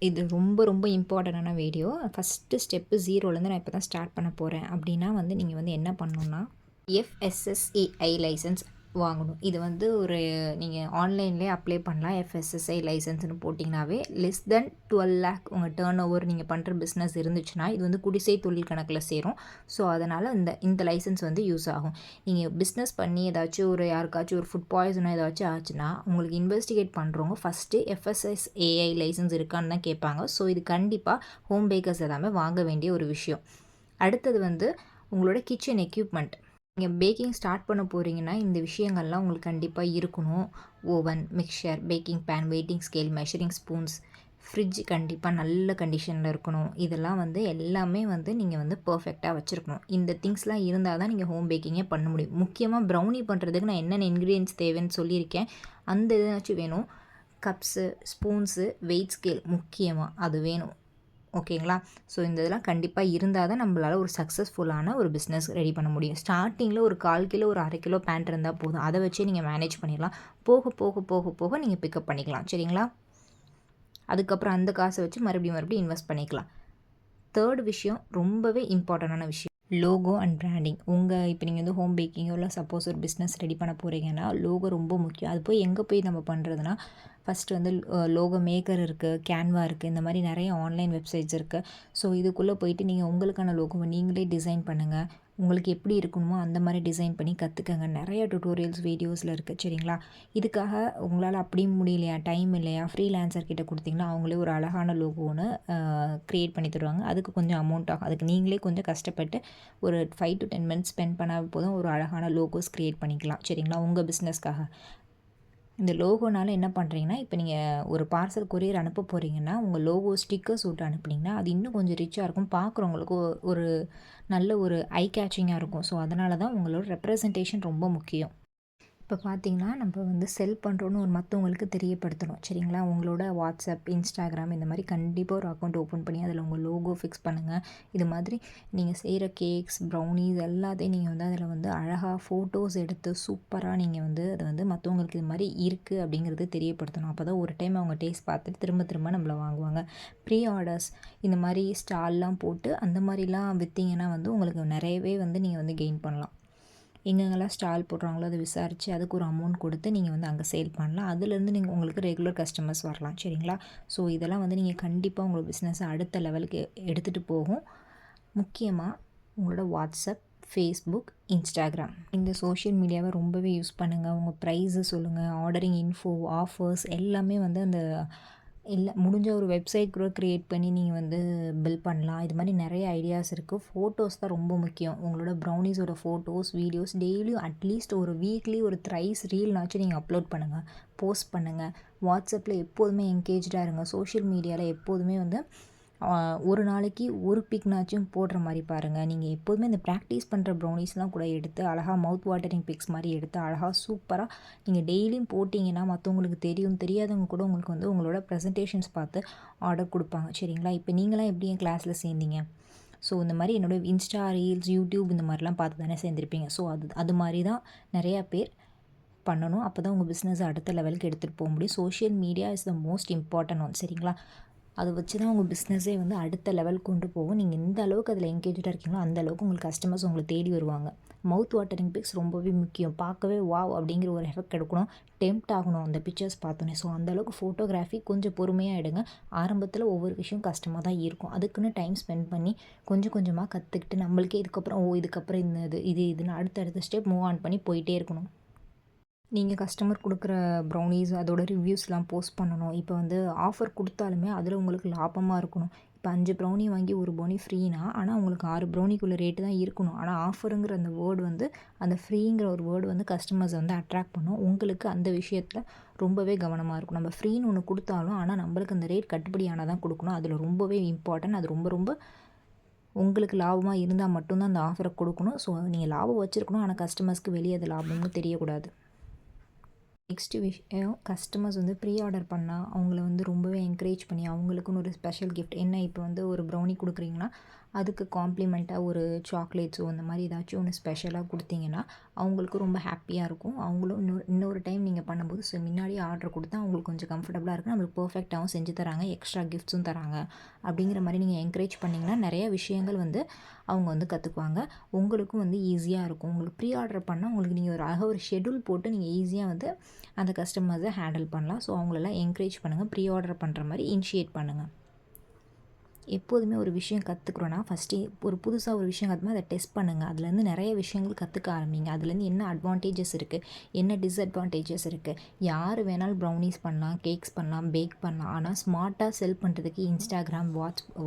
இது ரொம்ப ரொம்ப இம்பார்ட்டண்டான வீடியோ. ஃபஸ்ட்டு ஸ்டெப்பு 0லேருந்து நான் இப்போ தான் ஸ்டார்ட் பண்ண போகிறேன். அப்படின்னா வந்து நீங்கள் வந்து என்ன பண்ணணுன்னா, எஃப்எஸ்எஸ்ஏஐ லைசன்ஸ் வாங்கணும். இது வந்து ஒரு நீங்கள் ஆன்லைன்லேயே அப்ளை பண்ணலாம். எஃப்எஸ்எஸ்ஐ லைசன்ஸ்னு போட்டிங்கனாவே லெஸ் தென் 12 லேக் உங்கள் டர்ன் ஓவர் நீங்கள் பண்ணுற பிஸ்னஸ் இருந்துச்சுன்னா இது வந்து குடிசை தொழில் கணக்கில் சேரும். ஸோ அதனால் இந்த லைசன்ஸ் வந்து யூஸ் ஆகும். நீங்கள் பிஸ்னஸ் பண்ணி ஏதாச்சும் ஒரு யாருக்காச்சும் ஒரு ஃபுட் பாய்சனோ ஏதாச்சும் ஆச்சுன்னா உங்களுக்கு இன்வெஸ்டிகேட் பண்ணுறவங்க ஃபஸ்ட்டு எஃப்எஸ்எஸ்ஏஐ லைசன்ஸ் இருக்கான்னு தான் கேட்பாங்க. ஸோ இது கண்டிப்பாக ஹோம் பேக்கர்ஸ் எல்லாமே வாங்க வேண்டிய ஒரு விஷயம். அடுத்தது வந்து உங்களோட கிச்சன் எக்யூப்மெண்ட். நீங்கள் பேக்கிங் ஸ்டார்ட் பண்ண போகிறீங்கன்னா இந்த விஷயங்கள்லாம் உங்களுக்கு கண்டிப்பாக இருக்கணும். ஓவன், மிக்சர், பேக்கிங் பேன், வெயிட்டிங் ஸ்கேல், மெஷரிங் ஸ்பூன்ஸ், ஃப்ரிட்ஜ் கண்டிப்பாக நல்ல கண்டிஷனில் இருக்கணும். இதெல்லாம் வந்து எல்லாமே வந்து நீங்கள் வந்து பர்ஃபெக்டாக வச்சுருக்கணும். இந்த திங்ஸ்லாம் இருந்தால் தான் நீங்கள் ஹோம் பேக்கிங்கே பண்ண முடியும். முக்கியமாக ப்ரௌனி பண்ணுறதுக்கு நான் என்னென்ன இன்க்ரீடியன்ட்ஸ் தேவைன்னு சொல்லியிருக்கேன். அந்த இதாச்சும் வேணும். கப்ஸு, ஸ்பூன்ஸு, வெயிட் ஸ்கேல் முக்கியமாக அது வேணும். ஓகேங்களா? ஸோ இந்த இதெல்லாம் கண்டிப்பாக இருந்தால் தான் நம்மளால் ஒரு சக்ஸஸ்ஃபுல்லான ஒரு பிஸ்னஸ் ரெடி பண்ண முடியும். ஸ்டார்டிங்கில் ஒரு 1/4 கிலோ ஒரு 1/2 கிலோ பேண்ட் இருந்தால் போதும். அதை வச்சே நீங்கள் மேனேஜ் பண்ணிடலாம். போக போக போக போக நீங்கள் பிக்கப் பண்ணிக்கலாம். சரிங்களா? அதுக்கப்புறம் அந்த காசை வச்சு மறுபடியும் இன்வெஸ்ட் பண்ணிக்கலாம். தேர்ட் விஷயம் ரொம்பவே இம்பார்ட்டண்டான விஷயம். Logo and branding. இப்போ நீங்கள் வந்து ஹோம் பேக்கிங்கோ இல்லை சப்போஸ் ஒரு பிஸ்னஸ் ரெடி பண்ண போகிறீங்கன்னா லோகோ ரொம்ப முக்கியம். அது எங்கே போய் நம்ம பண்ணுறதுனா ஃபஸ்ட்டு வந்து லோகோ மேக்கர் இருக்குது, கேன்வா இருக்குது, இந்த மாதிரி நிறைய ஆன்லைன் வெப்சைட்ஸ் இருக்குது. ஸோ இதுக்குள்ளே போயிட்டு நீங்கள் உங்களுக்கான லோகோவை நீங்களே டிசைன் பண்ணுங்கள். உங்களுக்கு எப்படி இருக்கணுமோ அந்த மாதிரி டிசைன் பண்ணி கற்றுக்கங்க. நிறைய டுட்டோரியல்ஸ் வீடியோஸில் இருக்குது. சரிங்களா? இதுக்காக உங்களால் அப்படியும் முடியலையா, டைம் இல்லையா, ஃப்ரீலான்சர் கிட்ட கொடுத்தீங்கன்னா அவங்களே ஒரு அழகான லோகோ ஒன்று க்ரியேட் பண்ணி தருவாங்க. அதுக்கு கொஞ்சம் அமௌண்ட் ஆகும். அதுக்கு நீங்களே கொஞ்சம் கஷ்டப்பட்டு ஒரு 5 to 10 மினிட்ஸ் ஸ்பெண்ட் பண்ணால் போதும் ஒரு அழகான லோகோஸ் க்ரியேட் பண்ணிக்கலாம். சரிங்களா? உங்கள் பிஸ்னஸ்க்காக. இந்த லோகோனால என்ன பண்ணுறீங்கன்னா, இப்போ நீங்கள் ஒரு பார்சல் கொரியர் அனுப்ப போகிறீங்கன்னா உங்கள் லோகோ ஸ்டிக்கர்ஸ் விட்டு அனுப்புனீங்கன்னா அது இன்னும் கொஞ்சம் ரிச்சாக இருக்கும். பார்க்குறவங்களுக்கு ஒரு நல்ல ஒரு ஐ கேச்சிங்காக இருக்கும். ஸோ அதனால தான் உங்களோட ரெப்ரசன்டேஷன் ரொம்ப முக்கியம். இப்போ பார்த்தீங்கன்னா நம்ம வந்து செல் பண்ணுறோன்னு ஒரு மற்றவங்களுக்கு தெரியப்படுத்தணும். சரிங்களா? உங்களோட வாட்ஸ்அப், இன்ஸ்டாகிராம் இந்த மாதிரி கண்டிப்பாக ஒரு அக்கௌண்ட் ஓப்பன் பண்ணி அதில் உங்கள் லோகோ ஃபிக்ஸ் பண்ணுங்கள். இது மாதிரி நீங்கள் செய்கிற கேக்ஸ், ப்ரௌனீஸ் எல்லாத்தையும் நீங்கள் வந்து அதில் வந்து அழகாக ஃபோட்டோஸ் எடுத்து சூப்பராக நீங்கள் வந்து அதை வந்து மற்றவங்களுக்கு இது மாதிரி இருக்குது அப்படிங்கிறது தெரியப்படுத்தணும். அப்போ தான் ஒரு டைம் அவங்க டேஸ்ட் பார்த்துட்டு திரும்ப திரும்ப நம்மளை வாங்குவாங்க. ப்ரீ ஆர்டர்ஸ் இந்த மாதிரி ஸ்டால்லாம் போட்டு அந்த மாதிரிலாம் விற்றீங்கன்னா வந்து உங்களுக்கு நிறையவே வந்து நீங்கள் வந்து கெயின் பண்ணலாம். எங்கெங்கெல்லாம் ஸ்டால் போடுறாங்களோ அதை விசாரித்து அதுக்கு ஒரு அமௌண்ட் கொடுத்து நீங்கள் வந்து அங்கே சேல் பண்ணலாம். அதுலேருந்து நீங்கள் உங்களுக்கு ரெகுலர் கஸ்டமர்ஸ் வரலாம். சரிங்களா? ஸோ இதெல்லாம் வந்து நீங்கள் கண்டிப்பாக உங்களோட பிஸ்னஸை அடுத்த லெவலுக்கு எடுத்துகிட்டு போகும். முக்கியமாக உங்களோட வாட்ஸ்அப், ஃபேஸ்புக், இன்ஸ்டாகிராம் இந்த சோஷியல் மீடியாவை ரொம்பவே யூஸ் பண்ணுங்கள். உங்கள் ப்ரைஸு சொல்லுங்கள், ஆர்டரிங் இன்ஃபோ, ஆஃபர்ஸ் எல்லாமே வந்து அந்த இல்லை முடிஞ்ச ஒரு வெப்சைட் கூட க்ரியேட் பண்ணி நீங்கள் வந்து பில்ட் பண்ணலாம். இது மாதிரி நிறைய ஐடியாஸ் இருக்குது. ஃபோட்டோஸ் தான் ரொம்ப முக்கியம். உங்களோட ப்ரௌனீஸோட ஃபோட்டோஸ், வீடியோஸ் டெய்லியும் அட்லீஸ்ட் ஒரு வீக்லி ஒரு த்ரைஸ் ரீல்னாச்சும் நீங்கள் அப்லோட் பண்ணுங்கள், போஸ்ட் பண்ணுங்கள். வாட்ஸ்அப்பில் எப்போதுமே என்கேஜாக இருங்க. சோஷியல் மீடியாவில் எப்போதுமே வந்து ஒரு நாளைக்கு ஒரு பிக்னாச்சும் போடுற மாதிரி பாருங்கள். நீங்கள் எப்போதுமே இந்த ப்ராக்டிஸ் பண்ணுற ப்ரௌனீஸ்லாம் கூட எடுத்து அழகாக மவுத் வாட்டரிங் பிக்ஸ் மாதிரி எடுத்து அழகாக சூப்பராக நீங்கள் டெய்லியும் போட்டிங்கன்னா மற்றவங்களுக்கு தெரியும். தெரியாதவங்க கூட உங்களுக்கு வந்து உங்களோட ப்ரெசன்டேஷன்ஸ் பார்த்து ஆர்டர் கொடுப்பாங்க. சரிங்களா? இப்போ நீங்களாம் எப்படி என் கிளாஸில் சேர்ந்தீங்க? ஸோ இந்த மாதிரி என்னோடய இன்ஸ்டா ரீல்ஸ், யூடியூப் இந்த மாதிரிலாம் பார்த்து தானே சேர்ந்துருப்பீங்க. ஸோ அது மாதிரி தான் நிறையா பேர் பண்ணணும். அப்போ தான் உங்கள் பிஸ்னஸை அடுத்த லெவலுக்கு எடுத்துகிட்டு போக முடியும். Social media is the most important one. சரிங்களா? அதை வச்சு தான் உங்கள் பிஸ்னஸே வந்து அடுத்த லெவல் கொண்டு போகும். நீங்கள் எந்த அளவுக்கு அதில் என்கேஜாக இருக்கீங்களோ அந்த அளவுக்கு உங்களுக்கு கஸ்டமர்ஸ் உங்களை தேடி வருவாங்க. மவுத் வாட்டரிங் பிக்ஸ் ரொம்பவே முக்கியம். பார்க்கவே வாவ் அப்படிங்கிற ஒரு எஃபெக்ட் எடுக்கணும், டெம்ப்ட் ஆகணும் அந்த பிக்சர்ஸ் பார்த்தோன்னே. ஸோ அந்தளவுக்கு ஃபோட்டோகிராஃபி கொஞ்சம் பொறுமையாக எடுங்க. ஆரம்பத்தில் ஒவ்வொரு விஷயம் கஷ்டமாக தான் இருக்கும். அதுக்குன்னு டைம் ஸ்பெண்ட் பண்ணி கொஞ்சம் கொஞ்சமாக கற்றுக்கிட்டு நம்மளுக்கே இதுக்கப்புறம் இதுன்னு அடுத்தடுத்த ஸ்டெப் மூவ் ஆன் பண்ணி போயிட்டே இருக்கணும். நீங்கள் கஸ்டமர் கொடுக்குற ப்ரௌனீஸ் அதோட ரிவ்யூஸ்லாம் போஸ்ட் பண்ணணும். இப்போ வந்து ஆஃபர் கொடுத்தாலுமே அதில் உங்களுக்கு லாபமாக இருக்கணும். இப்போ 5 ப்ரௌனி வாங்கி 1 ப்ரௌனி ஃப்ரீனா, ஆனால் உங்களுக்கு 6 ப்ரௌனிக்குள்ள ரேட்டு தான் இருக்கணும். ஆனால் ஆஃபருங்கிற அந்த வேர்டு வந்து அந்த ஃப்ரீங்கிற ஒரு வேர்டு வந்து கஸ்டமர்ஸை வந்து அட்ராக்ட் பண்ணும். உங்களுக்கு அந்த விஷயத்தில் ரொம்பவே கவனமாக இருக்கும். நம்ம ஃப்ரீன்னு ஒன்று கொடுத்தாலும் ஆனால் நம்மளுக்கு அந்த ரேட் கட்டுப்படியானால் தான் கொடுக்கணும். அதில் ரொம்பவே இம்பார்ட்டன்ட். அது ரொம்ப ரொம்ப உங்களுக்கு லாபமாக இருந்தால் மட்டும்தான் அந்த ஆஃபரை கொடுக்கணும். ஸோ நீங்கள் லாபம் வச்சுருக்கணும், ஆனால் கஸ்டமர்ஸ்க்கு வெளியே அது லாபம்னு தெரியக்கூடாது. நெக்ஸ்ட்டு விஷயம் கஸ்டமர்ஸ் வந்து ப்ரீ ஆர்டர் பண்ணால் அவங்கள வந்து ரொம்பவே என்கரேஜ் பண்ணி அவங்களுக்குன்னு ஒரு ஸ்பெஷல் கிஃப்ட் என்ன இப்போ வந்து ஒரு ப்ரௌனி கொடுக்குறீங்கன்னா அதுக்கு காம்ப்ளிமெண்ட்டாக ஒரு சாக்லேட்ஸோ அந்த மாதிரி ஏதாச்சும் ஒன்று ஸ்பெஷலாக கொடுத்தீங்கன்னா அவங்களுக்கும் ரொம்ப ஹாப்பியாக இருக்கும். அவங்களும் இன்னொரு டைம் நீங்கள் பண்ணும்போது முன்னாடியே ஆர்டர் கொடுத்தா அவங்களுக்கு கொஞ்சம் கம்ஃபர்டபுளாக இருக்கும். நம்மளுக்கு பர்ஃபெக்ட்டாகவும் செஞ்சு தராங்க, எக்ஸ்ட்ரா கிஃப்ட்ஸும் தராங்க அப்படிங்கிற மாதிரி நீங்கள் என்கரேஜ் பண்ணிங்கன்னா நிறைய விஷயங்கள் வந்து அவங்க வந்து கற்றுக்குவாங்க. உங்களுக்கும் வந்து ஈஸியாக இருக்கும். உங்களுக்கு ப்ரீ ஆர்டர் பண்ணால் உங்களுக்கு நீங்கள் ஒரு ஷெட்யூல் போட்டு நீங்கள் ஈஸியாக வந்து அந்த கஸ்டமர்ஸை ஹேண்டில் பண்ணலாம். ஸோ அவங்களெல்லாம் என்கரேஜ் பண்ணுங்கள். ப்ரீ ஆர்டர் பண்ணுற மாதிரி இனிஷியேட் பண்ணுங்கள். எப்போதுமே ஒரு விஷயம் கற்றுக்குறோன்னா ஃபஸ்ட்டு ஒரு புதுசாக ஒரு விஷயம் கற்றுமா அதை டெஸ்ட் பண்ணுங்கள். அதுலேருந்து நிறைய விஷயங்கள் கற்றுக்க ஆரம்பிங்க. அதுலேருந்து என்ன அட்வான்டேஜஸ் இருக்குது, என்ன டிஸ்அட்வான்டேஜஸ் இருக்குது. யார் வேணாலும் ப்ரௌனீஸ் பண்ணலாம், கேக்ஸ் பண்ணலாம், பேக் பண்ணலாம். ஆனால் ஸ்மார்ட்டாக செல் பண்ணுறதுக்கு இன்ஸ்டாகிராம்,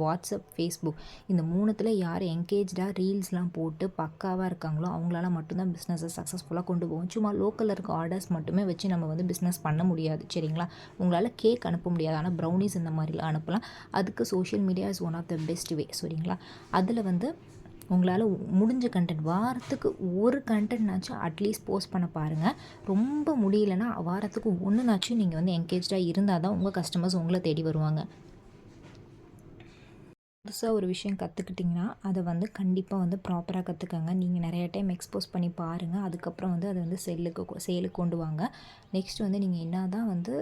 வாட்ஸ்அப், ஃபேஸ்புக் இந்த 3த்தில் யார் என்கேஜாக ரீல்ஸ்லாம் போட்டு பக்காவாக இருக்காங்களோ அவங்களால மட்டும்தான் பிஸ்னஸை சக்ஸஸ்ஃபுல்லாக கொண்டு போகும். சும்மா லோக்கலில் இருக்க ஆர்டர்ஸ் மட்டுமே வச்சு நம்ம வந்து பிஸ்னஸ் பண்ண முடியாது. சரிங்களா? உங்களால் கேக் அனுப்ப முடியாது, ஆனால் ப்ரௌனீஸ் இந்த மாதிரிலாம் அனுப்பலாம். அதுக்கு social media is one of the best way. சரிங்களா? அதில் வந்து உங்களால் முடிஞ்ச கண்டென்ட் வாரத்துக்கு ஒரு கண்டென்ட்னாச்சும் அட்லீஸ்ட் போஸ்ட் பண்ண பாருங்கள். ரொம்ப முடியலன்னா வாரத்துக்கு ஒன்றுனாச்சும் நீங்கள் வந்து என்கேஜாக இருந்தால் தான் உங்கள் கஸ்டமர்ஸ் உங்களை தேடி வருவாங்க. புதுசாக ஒரு விஷயம் கற்றுக்கிட்டிங்கன்னா அதை வந்து கண்டிப்பாக வந்து ப்ராப்பராக கற்றுக்கங்க. நீங்கள் நிறைய டைம் எக்ஸ்போஸ் பண்ணி பாருங்கள். அதுக்கப்புறம் வந்து அதை வந்து சேலுக்கு கொண்டு வாங்க. நெக்ஸ்ட் வந்து நீங்கள் என்ன தான் வந்து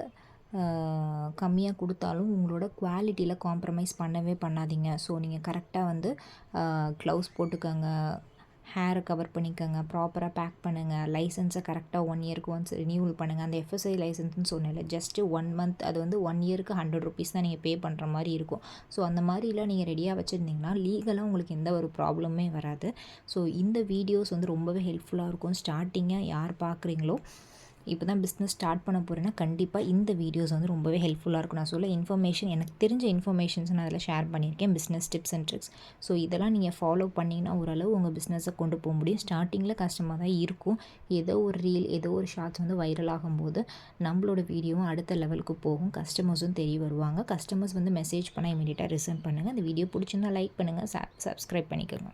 கம்மியாக கொடுத்தாலும் உங்களோட குவாலிட்டியில் காம்ப்ரமைஸ் பண்ணவே பண்ணாதீங்க. ஸோ நீங்கள் கரெக்டாக வந்து க்ளவுஸ் போட்டுக்கோங்க, ஹேரை கவர் பண்ணிக்கோங்க, ப்ராப்பராக பேக் பண்ணுங்கள், லைசன்ஸை கரெக்டாக 1 இயருக்கு ஒன்ஸ் ரினியூவல் பண்ணுங்கள். அந்த எஃப்எஸ்ஐ லைசன்ஸ்னு சொன்னேன்ல, ஜஸ்ட்டு 1 மந்த், அது வந்து 1 இயருக்கு ₹100 தான் நீங்கள் பே பண்ணுற மாதிரி இருக்கும். ஸோ அந்த மாதிரிலாம் நீங்கள் ரெடியாக வச்சுருந்தீங்கன்னா லீகலாக உங்களுக்கு எந்த ஒரு ப்ராப்ளமே வராது. ஸோ இந்த வீடியோஸ் வந்து ரொம்பவே ஹெல்ப்ஃபுல்லாக இருக்கும். ஸ்டார்டிங்காக யார் பார்க்குறீங்களோ, இப்போ தான் பிஸ்னஸ் ஸ்டார்ட் பண்ண போகிறேன்னா கண்டிப்பாக இந்த வீடியோஸ் வந்து ரொம்பவே ஹெல்ப்ஃபுல்லாக இருக்கும். நான் சொல்ல இன்ஃபர்மேஷன், எனக்கு தெரிஞ்ச இன்ஃபர்மேஷன்ஸ் நான் அதில் ஷேர் பண்ணியிருக்கேன், business tips and tricks. So இதெல்லாம் நீங்கள் ஃபாலோ பண்ணிங்கன்னா ஓரளவு உங்கள் பிஸ்னஸை கொண்டு போக முடியும். ஸ்டார்டிங்கில் கஷ்டமாக தான் இருக்கும். ஏதோ ஒரு ரீல், ஏதோ ஒரு ஷார்ட்ஸ் வந்து வைரல் ஆகும்போது நம்மளோட வீடியோவும் அடுத்த லெவலுக்கு போகும். கஸ்டமர்ஸும் தெரிய வருவாங்க. கஸ்டமர்ஸ் வந்து மெசேஜ் பண்ணால் இமீடியட்டாக ரிசீவ் பண்ணுங்கள். இந்த வீடியோ பிடிச்சிருந்தால் லைக் பண்ணுங்கள், சப்ஸ்கிரைப் பண்ணிக்கோங்க.